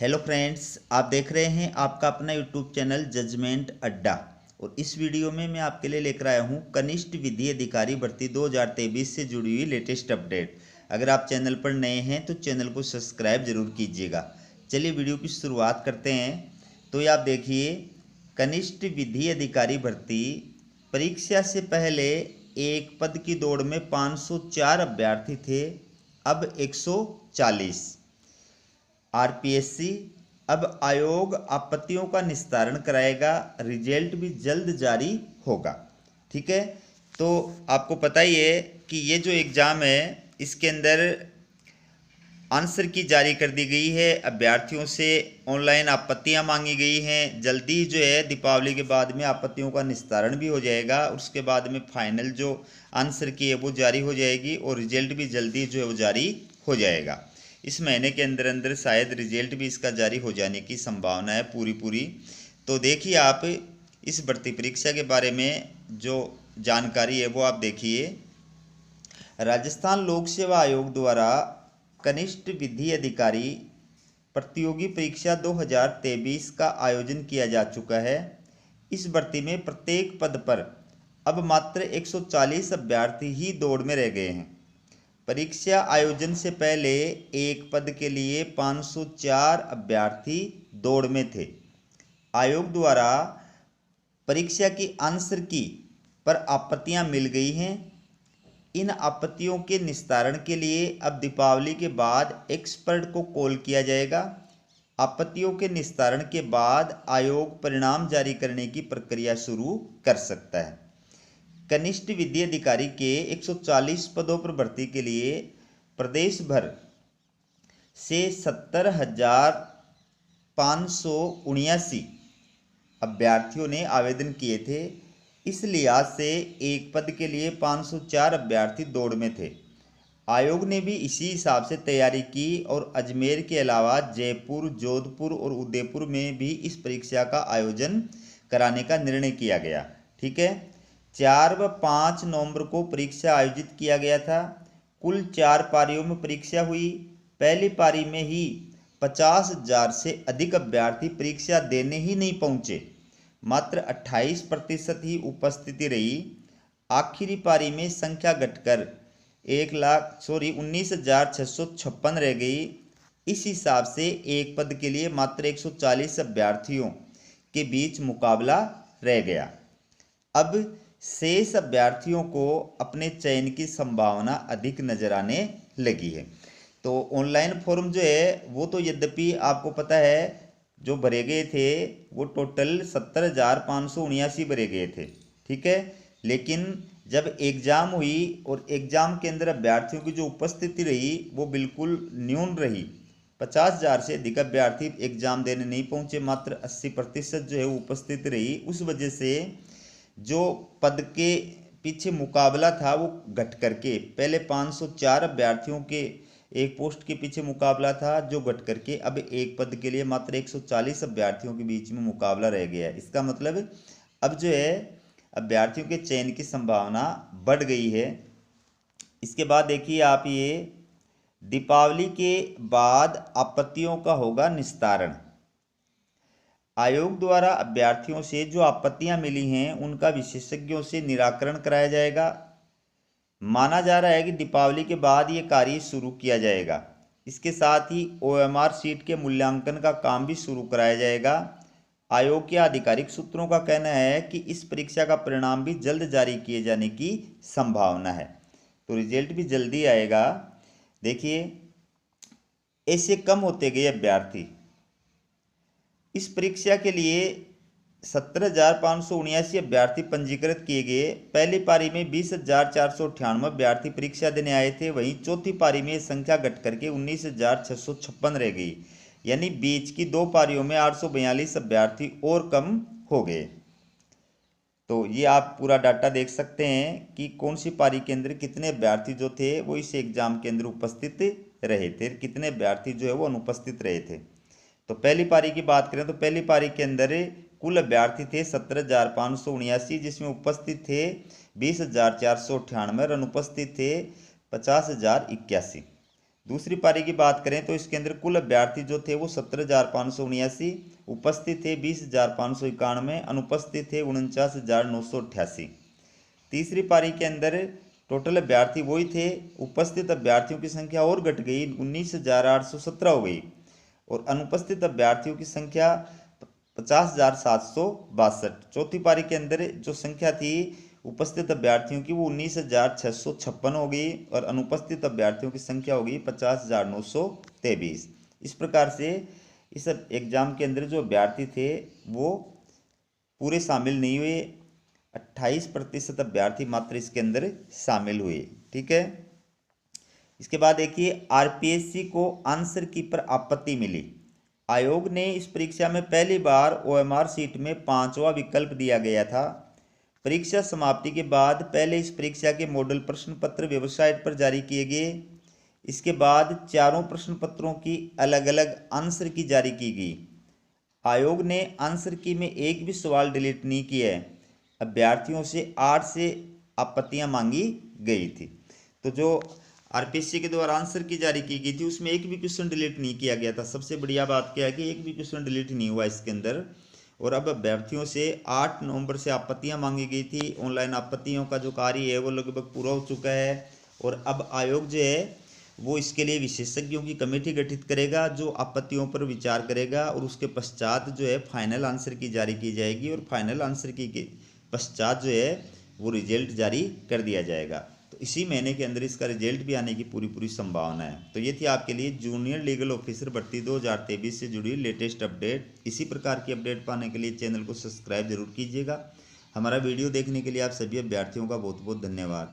Hello friends, आप देख रहे हैं आपका अपना यूट्यूब चैनल जजमेंट अड्डा। और इस वीडियो में मैं आपके लिए लेकर आया हूं कनिष्ठ विधि अधिकारी भर्ती 2023 से जुड़ी हुई लेटेस्ट अपडेट। अगर आप चैनल पर नए हैं तो चैनल को सब्सक्राइब जरूर कीजिएगा। चलिए वीडियो की शुरुआत करते हैं। तो ये आप देखिए, कनिष्ठ विधि अधिकारी भर्ती परीक्षा से पहले एक पद की दौड़ में 504 अभ्यर्थी थे, अब 140। आरपीएससी अब आयोग आपत्तियों का निस्तारण कराएगा, रिजल्ट भी जल्द जारी होगा। ठीक है, तो आपको पता ही है कि ये जो एग्ज़ाम है इसके अंदर आंसर की जारी कर दी गई है। अभ्यर्थियों से ऑनलाइन आपत्तियां मांगी गई हैं। जल्दी जो है दीपावली के बाद में आपत्तियों का निस्तारण भी हो जाएगा। उसके बाद में फाइनल जो आंसर की है वो जारी हो जाएगी और रिजल्ट भी जल्दी जो है वो जारी हो जाएगा। इस महीने के अंदर अंदर शायद रिजल्ट भी इसका जारी हो जाने की संभावना है पूरी। तो देखिए, आप इस भर्ती परीक्षा के बारे में जो जानकारी है वो आप देखिए। राजस्थान लोक सेवा आयोग द्वारा कनिष्ठ विधि अधिकारी प्रतियोगी परीक्षा 2023 का आयोजन किया जा चुका है। इस भर्ती में प्रत्येक पद पर अब मात्र 140 अभ्यर्थी ही दौड़ में रह गए हैं। परीक्षा आयोजन से पहले एक पद के लिए 504 अभ्यर्थी दौड़ में थे। आयोग द्वारा परीक्षा की आंसर की पर आपत्तियां मिल गई हैं। इन आपत्तियों के निस्तारण के लिए अब दीपावली के बाद एक्सपर्ट को कॉल किया जाएगा। आपत्तियों के निस्तारण के बाद आयोग परिणाम जारी करने की प्रक्रिया शुरू कर सकता है। कनिष्ठ विधि अधिकारी के 140 पदों पर भर्ती के लिए प्रदेश भर से 70,579 अभ्यर्थियों ने आवेदन किए थे। इस लिहाज से एक पद के लिए 504 अभ्यर्थी दौड़ में थे। आयोग ने भी इसी हिसाब से तैयारी की और अजमेर के अलावा जयपुर, जोधपुर और उदयपुर में भी इस परीक्षा का आयोजन कराने का निर्णय किया गया। ठीक है, 4 व 5 नवंबर को परीक्षा आयोजित किया गया था। कुल 4 पारियों में परीक्षा हुई। पहली पारी में ही 50,000 से अधिक अभ्यर्थी परीक्षा देने ही नहीं पहुंचे, मात्र 28% ही उपस्थिति रही। आखिरी पारी में संख्या घटकर 19,656 रह गई। इस हिसाब से एक पद के लिए मात्र 140 अभ्यर्थियों के बीच मुकाबला रह गया। अब शेष अभ्यर्थियों को अपने चयन की संभावना अधिक नजर आने लगी है। तो ऑनलाइन फॉर्म जो है वो तो यद्यपि आपको पता है जो भरे गए थे वो टोटल 70,579 भरे गए थे। ठीक है, लेकिन जब एग्ज़ाम हुई और एग्ज़ाम के अंदर अभ्यर्थियों की जो उपस्थिति रही वो बिल्कुल न्यून रही। 50,000 से अधिक अभ्यर्थी एग्ज़ाम देने नहीं पहुंचे, मात्र 80% जो है उपस्थित रही। उस वजह से जो पद के पीछे मुकाबला था वो घट करके पहले 504 अभ्यर्थियों के एक पोस्ट के पीछे मुकाबला था, जो घट करके अब एक पद के लिए मात्र 140 अभ्यर्थियों के बीच में मुकाबला रह गया है। इसका मतलब अब जो है अभ्यर्थियों के चयन की संभावना बढ़ गई है। इसके बाद देखिए आप, ये दीपावली के बाद आपत्तियों का होगा निस्तारण। आयोग द्वारा अभ्यर्थियों से जो आपत्तियां मिली हैं उनका विशेषज्ञों से निराकरण कराया जाएगा। माना जा रहा है कि दीपावली के बाद ये कार्य शुरू किया जाएगा। इसके साथ ही ओएमआर सीट के मूल्यांकन का काम भी शुरू कराया जाएगा। आयोग के आधिकारिक सूत्रों का कहना है कि इस परीक्षा का परिणाम भी जल्द जारी किए जाने की संभावना है, तो रिजल्ट भी जल्दी आएगा। देखिए, ऐसे कम होते गए अभ्यर्थी। इस परीक्षा के लिए 70,579 अभ्यर्थी पंजीकृत किए गए। पहली पारी में 20,498 अभ्यर्थी परीक्षा देने आए थे। वहीं चौथी पारी में संख्या घट करके 19,656 रह गई, यानी बीच की 2 पारियों में 842 अभ्यर्थी और कम हो गए। तो ये आप पूरा डाटा देख सकते हैं कि कौन सी पारी के अंदर कितने अभ्यर्थी जो थे वो इस एग्जाम के अंदर उपस्थित रहे थे, कितने अभ्यर्थी जो है वो अनुपस्थित रहे थे। तो पहली पारी की बात करें तो पहली पारी के अंदर कुल अभ्यर्थी थे 70,579, जिसमें उपस्थित थे 20,498 और अनुपस्थित थे 50,081। दूसरी पारी की बात करें तो इसके अंदर कुल अभ्यर्थी जो थे वो 17,579, उपस्थित थे 20,591, अनुपस्थित थे 49,988। तीसरी पारी के अंदर टोटल अभ्यर्थी वही थे, उपस्थित अभ्यर्थियों की संख्या और घट गई, 19,817 हो गई, और अनुपस्थित अभ्यर्थियों की संख्या 50,762। चौथी पारी के अंदर जो संख्या थी उपस्थित अभ्यर्थियों की वो 19,656 हो गई, और अनुपस्थित अभ्यर्थियों की संख्या हो गई 50,923। इस प्रकार से इस एग्जाम के अंदर जो अभ्यर्थी थे वो पूरे शामिल नहीं हुए, 28% अभ्यर्थी मात्र इसके अंदर शामिल हुए। ठीक है। इसके बाद देखिए, आरपीएससी को आंसर की पर आपत्ति मिली। आयोग ने इस परीक्षा में पहली बार ओएमआर सीट में 5वां विकल्प दिया गया था। परीक्षा समाप्ति के बाद पहले इस परीक्षा के मॉडल प्रश्न पत्र वेबसाइट पर जारी किए गए। इसके बाद चारों प्रश्न पत्रों की अलग अलग आंसर की जारी की गई। आयोग ने आंसर की में एक भी सवाल डिलीट नहीं किया है। अभ्यर्थियों से 8 से आपत्तियां मांगी गई थी। तो जो आरपीएससी के द्वारा आंसर की जारी की गई थी उसमें एक भी क्वेश्चन डिलीट नहीं किया गया था। सबसे बढ़िया बात क्या है कि एक भी क्वेश्चन डिलीट नहीं हुआ इसके अंदर। और अब अभ्यर्थियों से 8 नवंबर से आपत्तियां मांगी गई थी। ऑनलाइन आपत्तियों का जो कार्य है वो लगभग पूरा हो चुका है, और अब आयोग जो है वो इसके लिए विशेषज्ञों की कमेटी गठित करेगा जो आपत्तियों पर विचार करेगा, और उसके पश्चात जो है फाइनल आंसर की जारी की जाएगी, और फाइनल आंसर की पश्चात जो है वो रिजल्ट जारी कर दिया जाएगा। तो इसी महीने के अंदर इसका रिजल्ट भी आने की पूरी संभावना है। तो ये थी आपके लिए जूनियर लीगल ऑफिसर भर्ती 2023 से जुड़ी लेटेस्ट अपडेट। इसी प्रकार की अपडेट पाने के लिए चैनल को सब्सक्राइब जरूर कीजिएगा। हमारा वीडियो देखने के लिए आप सभी अभ्यर्थियों का बहुत बहुत धन्यवाद।